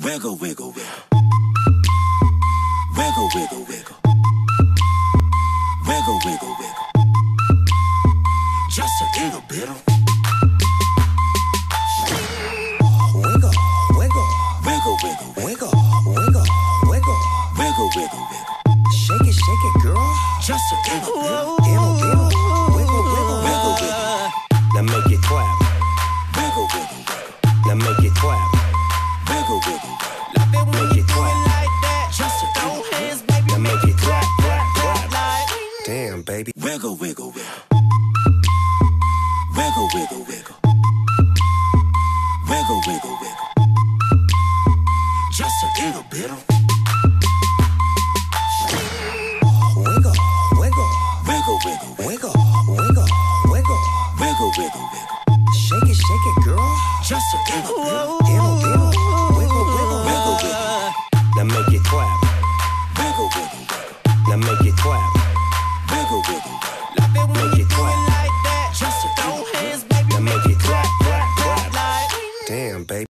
Wiggle, wiggle, wiggle. Wiggle, wiggle, wiggle. Wiggle, wiggle, wiggle. Just a little bit of wiggle, wiggle, wiggle, wiggle, wiggle, wiggle, wiggle, wiggle, wiggle, wiggle. Shake it, girl. Just a little bit, wiggle, wiggle, wiggle, wiggle. Now make it clap. Wiggle, wiggle, wiggle. Now make it clap. Wiggle, wiggle, wiggle. Make it clap. Just a little bit. Now make it clap, clap, clap. Damn, baby. Wiggle, wiggle, wiggle. Wiggle, wiggle, wiggle. Wiggle, wiggle, wiggle. Just a little bit of wiggle, wiggle, wiggle, wiggle, wiggle, wiggle, wiggle, wiggle, wiggle, wiggle. Shake it, girl. Just a little bit.